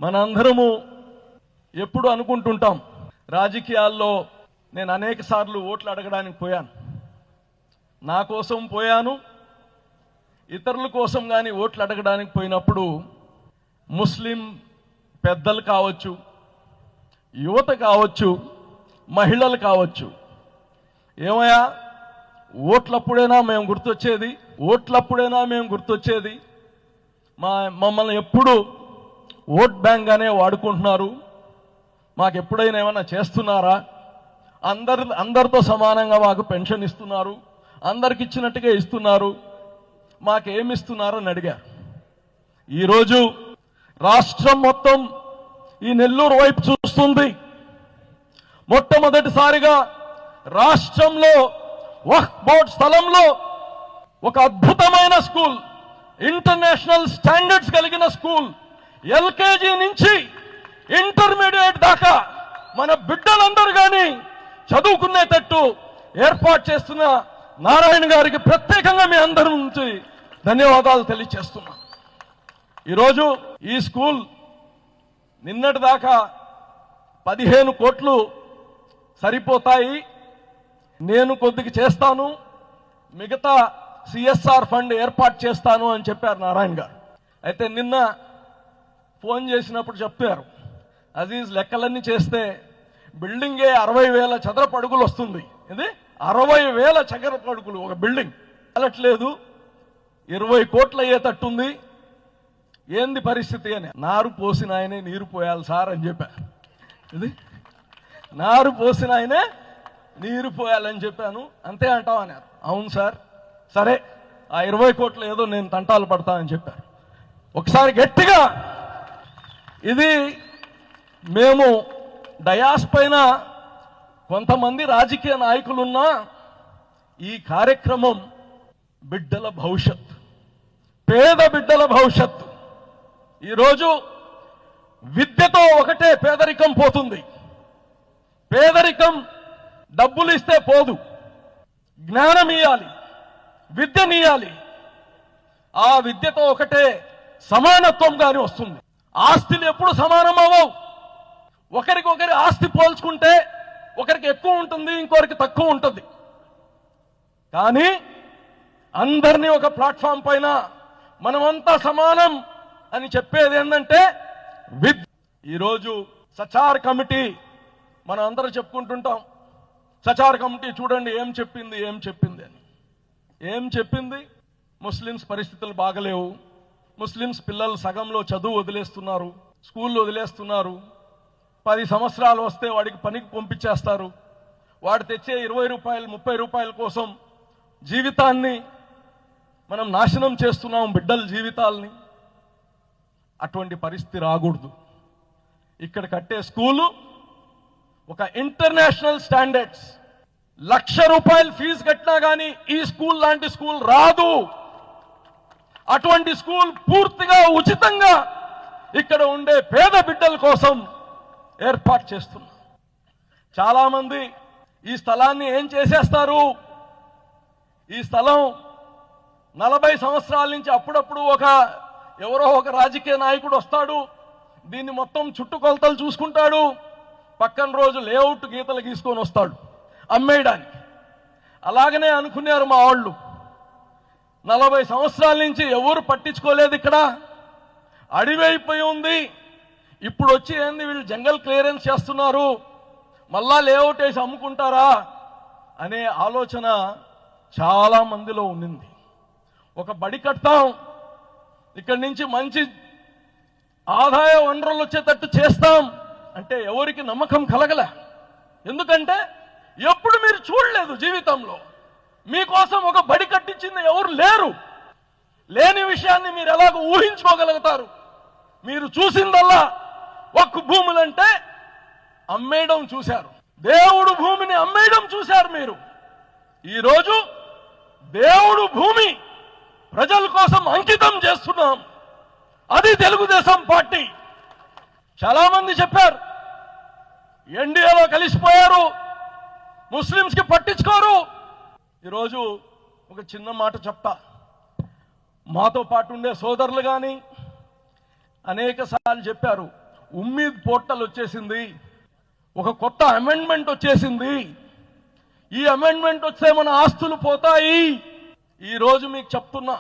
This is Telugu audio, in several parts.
మనందరము ఎప్పుడు అనుకుంటుంటాం, రాజకీయాల్లో నేను అనేక సార్లు ఓట్లు అడగడానికి పోయాను, నా కోసం పోయాను, ఇతరుల కోసం కానీ ఓట్లు అడగడానికి పోయినప్పుడు ముస్లిం పెద్దలు కావచ్చు, యువత కావచ్చు, మహిళలు కావచ్చు, ఏమయ్యా ఓట్లప్పుడైనా మేము గుర్తొచ్చేది, మమ్మల్ని ఎప్పుడు ఓట్ బ్యాంక్ గానే వాడుకుంటున్నారు, మాకు ఎప్పుడైనా ఏమైనా చేస్తున్నారా, అందరితో సమానంగా మాకు పెన్షన్ ఇస్తున్నారు, అందరికి ఇచ్చినట్టుగా ఇస్తున్నారు, మాకేమి ఇస్తున్నారని అడిగారు. ఈరోజు రాష్ట్రం మొత్తం ఈ నెల్లూరు వైపు చూస్తుంది. మొట్టమొదటిసారిగా రాష్ట్రంలో వక్ఫ్ బోర్డ్ స్థలంలో ఒక అద్భుతమైన స్కూల్, ఇంటర్నేషనల్ స్టాండర్డ్స్ కలిగిన స్కూల్, ఎల్కేజీ నుంచి ఇంటర్మీడియట్ దాకా మన బిడ్డలందరూ కానీ చదువుకునేటట్టు ఏర్పాటు చేస్తున్న నారాయణ గారికి ప్రత్యేకంగా మీ అందరి నుంచి ధన్యవాదాలు తెలియజేస్తున్నా. ఈరోజు ఈ స్కూల్ నిన్నటి దాకా 15 కోట్లు సరిపోతాయి, నేను కొద్దిగా చేస్తాను, మిగతా సిఎస్ఆర్ ఫండ్ ఏర్పాటు చేస్తాను అని చెప్పారు నారాయణ గారు. అయితే నిన్న ఫోన్ చేసినప్పుడు చెప్పారు, అజీజ్ లెక్కలన్నీ చేస్తే బిల్డింగే 60,000 చదరపు అడుగులు వస్తుంది. ఇది 60,000 చదరపు అడుగులు ఒక బిల్డింగ్ వెళ్ళట్లేదు, 20 కోట్లు అయ్యేటట్టుంది, ఏంది పరిస్థితి అని. నారు పోసిన ఆయనే నీరు పోయాలి సార్ అని చెప్పాను. ఇది నారు పోసిన ఆయనే నీరు పోయాలని చెప్పాను, అంతే అంటావు అన్నారు. అవును సార్, సరే ఆ 20 కోట్లు ఏదో నేను తంటాలు పడతానని చెప్పారు. ఒకసారి గట్టిగా ఇది మేము డయాస్ పైన కొంతమంది రాజకీయ నాయకులున్నా ఈ కార్యక్రమం బిడ్డల భవిష్యత్, పేద బిడ్డల భవిష్యత్తు. ఈరోజు విద్యతో ఒకటే పేదరికం పోతుంది. పేదరికం డబ్బులు ఇస్తే పోదు, జ్ఞానం ఇయ్యాలి, విద్యనియాలి. ఆ విద్యతో ఒకటే సమానత్వం కానీ వస్తుంది. ఆస్తులు ఎప్పుడు సమానం అవ్వవు. ఒకరికొకరి ఆస్తి పోల్చుకుంటే ఒకరికి ఎక్కువ ఉంటుంది, ఇంకొకరికి తక్కువ ఉంటుంది. కానీ అందరినీ ఒక ప్లాట్ఫామ్ పైన మనమంతా సమానం అని చెప్పేది ఏంటంటే విద్య. ఈరోజు సచార్ కమిటీ మనం అందరూ చెప్పుకుంటుంటాం, సచార్ కమిటీ చూడండి ఏం చెప్పింది అని. ఏం చెప్పింది? ముస్లిమ్స్ పరిస్థితులు బాగలేవు, ముస్లిమ్స్ పిల్లలు సగంలో చదువు వదిలేస్తున్నారు, స్కూళ్ళు వదిలేస్తున్నారు, 10 సంవత్సరాలు వస్తే వాడికి పనికి పంపించేస్తారు, వాడు తెచ్చే 20 రూపాయలు 30 రూపాయల కోసం జీవితాన్ని మనం నాశనం చేస్తున్నాం, బిడ్డల జీవితాలని. అటువంటి పరిస్థితి రాకూడదు. ఇక్కడ కట్టే స్కూలు ఒక ఇంటర్నేషనల్ స్టాండర్డ్స్, 1,00,000 రూపాయలు ఫీజు కట్టినా కానీ ఈ స్కూల్ లాంటి స్కూల్ రాదు. అటువంటి స్కూల్ పూర్తిగా ఉచితంగా ఇక్కడ ఉండే పేద బిడ్డల కోసం ఏర్పాటు చేస్తున్నాం. చాలా మంది ఈ స్థలాన్ని ఏం చేసేస్తారు, ఈ స్థలం 40 సంవత్సరాల నుంచి అప్పుడప్పుడు ఎవరో ఒక రాజకీయ నాయకుడు వస్తాడు, దీన్ని మొత్తం చుట్టుకొలతలు చూసుకుంటాడు, పక్కన రోజు లేఅవుట్ గీతలు గీసుకొని వస్తాడు అమ్మేయడానికి. అలాగనే అనుకున్నారు మా వాళ్ళు. 40 సంవత్సరాల నుంచి ఎవరు పట్టించుకోలేదు, ఇక్కడ అడివైపోయి ఉంది. ఇప్పుడు వచ్చి ఏంది వీళ్ళు జంగల్ క్లియరెన్స్ చేస్తున్నారు, మళ్ళా లేఅవుట్ వేసి అమ్ముకుంటారా అనే ఆలోచన చాలా మందిలో ఉండింది. ఒక బడి కడతాం, ఇక్కడి నుంచి మంచి ఆదాయ వనరులు వచ్చేటట్టు చేస్తాం అంటే ఎవరికి నమ్మకం కలగలే. ఎందుకంటే ఎప్పుడు మీరు చూడలేదు జీవితంలో, మీకోసం ఒక బడి కట్టించింది ఎవరు లేరు. లేని విషయాన్ని మీరు ఎలాగ ఊహించుకోగలుగుతారు? మీరు చూసిందల్లా వక్ఫ్ భూములంటే అమ్మేయడం చూశారు, దేవుడు భూమిని అమ్మేయడం చూశారు మీరు. ఈరోజు దేవుడు భూమి ప్రజల కోసం అంకితం చేస్తున్నాం. అది తెలుగుదేశం పార్టీ. చాలా మంది చెప్పారు ఎన్డీఏలో కలిసిపోయారు, ముస్లింస్ కి పట్టించుకోరు. ఈరోజు ఒక చిన్న మాట చెప్తా, మాతో పాటు ఉండే సోదరులు కానీ అనేక సార్లు చెప్పారు, ఉమ్మీద్ పోర్టల్ వచ్చేసింది, ఒక కొత్త అమెండ్మెంట్ వచ్చేసింది, ఈ అమెండ్మెంట్ వస్తే మన ఆస్తులు పోతాయి. ఈరోజు మీకు చెప్తున్నా,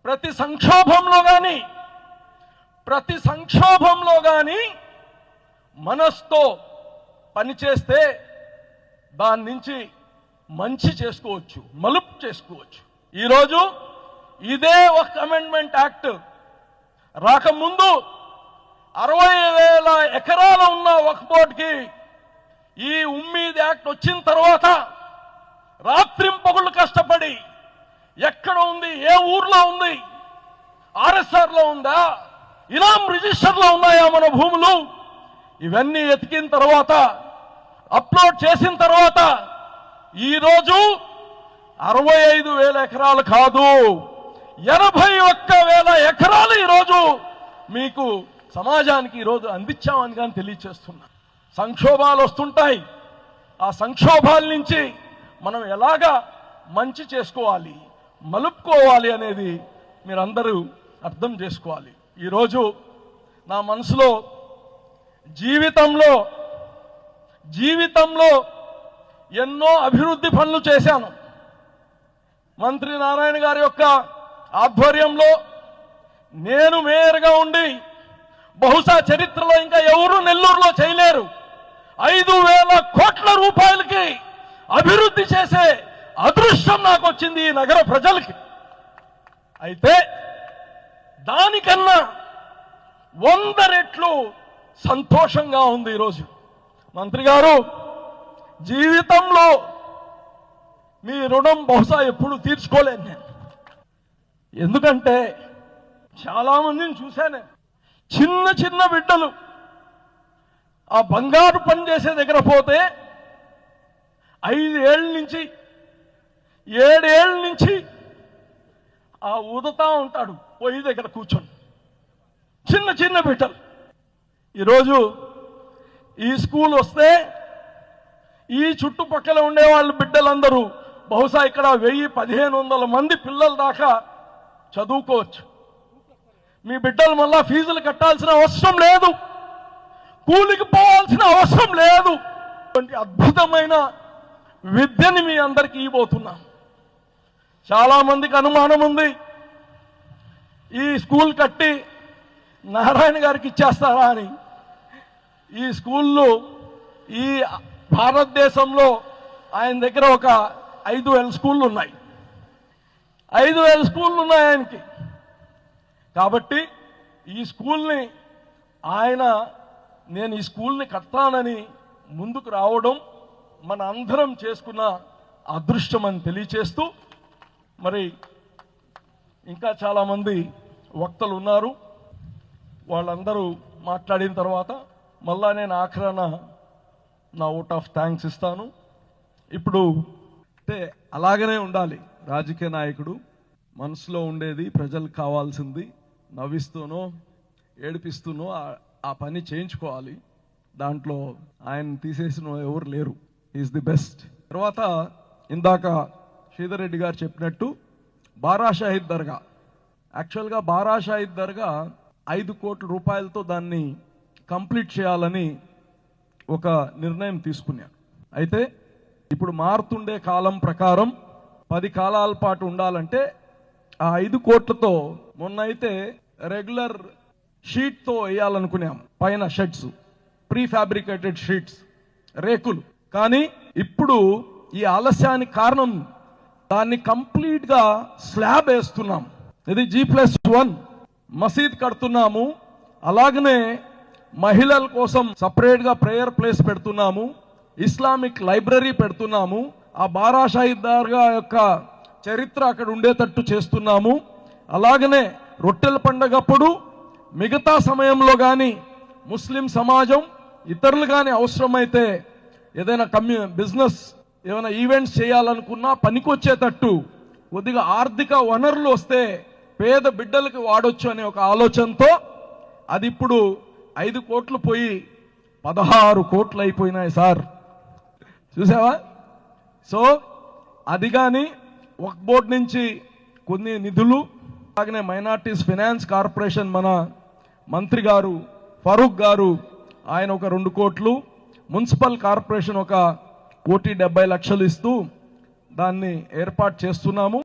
ప్రతి సంక్షోభంలో కానీ మనస్తో పనిచేస్తే దాని నుంచి మంచి చేసుకోవచ్చు, మలుపు చేసుకోవచ్చు. ఈరోజు ఇదే ఒక అమెండ్మెంట్ యాక్ట్ రాకముందు 60,000 ఎకరాలు ఉన్న వక్ఫ్ బోర్డుకి ఈ ఉమ్మీద్ యాక్ట్ వచ్చిన తర్వాత రాత్రింపగుళ్ళు కష్టపడి ఎక్కడ ఉంది, ఏ ఊర్లో ఉంది, ఆర్ఎస్ఆర్ లో ఉందా, ఇనాం రిజిస్టర్ లో ఉన్నాయా మన భూములు, ఇవన్నీ ఎతికిన తర్వాత అప్లోడ్ చేసిన తర్వాత ఈరోజు 65,000 ఎకరాలు కాదు, 81,000 ఎకరాలు ఈరోజు మీకు సమాజానికి ఈరోజు అందించామని కానీ తెలియచేస్తున్నా. సంక్షోభాలు వస్తుంటాయి, ఆ సంక్షోభాల నుంచి మనం ఎలాగా మంచి చేసుకోవాలి, మలుపుకోవాలి అనేది మీరందరూ అర్థం చేసుకోవాలి. ఈరోజు నా మనసులో జీవితంలో ఎన్నో అభివృద్ధి పనులు చేశాను. మంత్రి నారాయణ గారి యొక్క ఆధ్వర్యంలో నేను మేయర్గా ఉండి బహుశా చరిత్రలో ఇంకా ఎవరు నెల్లూరులో చేయలేరు 5,000 కోట్ల రూపాయలకి అభివృద్ధి చేసే అదృష్టం నాకు వచ్చింది ఈ నగర ప్రజలకి. అయితే దానికన్నా 100 రెట్లు సంతోషంగా ఉంది ఈరోజు. మంత్రి గారు, జీవితంలో మీ రుణం బహుశా ఎప్పుడు తీర్చుకోలేను నేను. ఎందుకంటే చాలా మందిని చూశాను, చిన్న బిడ్డలు ఆ బంగారు పని చేసే దగ్గర పోతే 5 ఏళ్ళ నుంచి 7 ఏళ్ళ నుంచి ఆ ఊదుతా ఉంటాడు పొయ్యి దగ్గర కూర్చొని, చిన్న బిడ్డలు. ఈరోజు ఈ స్కూల్ వస్తే ఈ చుట్టుపక్కల ఉండే వాళ్ళ బిడ్డలందరూ బహుశా ఇక్కడ 1,000-1,500 మంది పిల్లల దాకా చదువుకోవచ్చు. మీ బిడ్డలు మళ్ళా ఫీజులు కట్టాల్సిన అవసరం లేదు, కూలికి పోవాల్సిన అవసరం లేదు. అద్భుతమైన విద్యని మీ అందరికీ ఇవ్వబోతున్నాం. చాలా మందికి అనుమానం ఉంది, ఈ స్కూల్ కట్టి నారాయణ గారికి ఇచ్చేస్తారా అని. ఈ స్కూళ్ళు ఈ భారతదేశంలో ఆయన దగ్గర ఒక 5,000 స్కూళ్ళు ఉన్నాయి, 5,000 స్కూళ్ళు ఉన్నాయి ఆయనకి. కాబట్టి ఈ స్కూల్ని నేను ఈ స్కూల్ని కడతానని ముందుకు రావడం మన అందరం చేసుకున్న అదృష్టం అని తెలియచేస్తూ, మరి ఇంకా చాలామంది వక్తలు ఉన్నారు, వాళ్ళందరూ మాట్లాడిన తర్వాత మళ్ళా నేను ఆఖరణ నా ఓట్ ఆఫ్ థ్యాంక్స్ ఇస్తాను. ఇప్పుడు అంటే అలాగనే ఉండాలి రాజకీయ నాయకుడు, మనసులో ఉండేది ప్రజలకు కావాల్సింది నవ్విస్తూనో ఏడిపిస్తూనో ఆ పని చేయించుకోవాలి. దాంట్లో ఆయన తీసేసిన ఎవరు లేరు, ఈజ్ ది బెస్ట్. తర్వాత ఇందాక శ్రీధర్ రెడ్డి గారు చెప్పినట్టు బారా షాహిద్ దర్గా, యాక్చువల్గా బారా షాహిద్ దర్గా 5 కోట్ల రూపాయలతో దాన్ని కంప్లీట్ చేయాలని ఒక నిర్ణయం తీసుకున్నాను. అయితే ఇప్పుడు మారుతుండే కాలం ప్రకారం 10 కాలాల పాటు ఉండాలంటే ఆ 5 కోట్లతో మొన్న అయితే రెగ్యులర్ షీట్తో వేయాలనుకున్నాం, పైన షెడ్స్, ప్రీ ఫ్యాబ్రికేటెడ్ షీట్స్, రేకులు. కానీ ఇప్పుడు ఈ ఆలస్యానికి కారణం దాన్ని కంప్లీట్ గా స్లాబ్ వేస్తున్నాం. ఇది G+1 మసీద్ కడుతున్నాము. అలాగనే మహిళల కోసం సపరేట్ గా ప్రేయర్ ప్లేస్ పెడుతున్నాము, ఇస్లామిక్ లైబ్రరీ పెడుతున్నాము, ఆ బారా షాహిద్ దర్గా యొక్క చరిత్ర అక్కడ ఉండేటట్టు చేస్తున్నాము. అలాగనే రొట్టెల పండగప్పుడు మిగతా సమయంలో కానీ ముస్లిం సమాజం ఇతరులు కానీ అవసరమైతే ఏదైనా బిజినెస్ ఏమైనా ఈవెంట్స్ చేయాలనుకున్నా పనికొచ్చేటట్టు కొద్దిగా ఆర్థిక వనరులు వస్తే పేద బిడ్డలకి వాడొచ్చు అనే ఒక ఆలోచనతో అది ఇప్పుడు 5 కోట్లు పోయి 16 కోట్లు అయిపోయినాయి సార్, చూసావా? సో అది కానీ వక్ఫ్ బోర్డు నుంచి కొన్ని నిధులు అలాగనే మైనార్టీస్ ఫైనాన్స్ కార్పొరేషన్ మన మంత్రి గారు ఫరూక్ గారు ఆయన ఒక 2 కోట్లు, మున్సిపల్ కార్పొరేషన్ ఒక 1,70,00,000 ఇస్తూ దాన్ని ఏర్పాటు చేస్తున్నాము.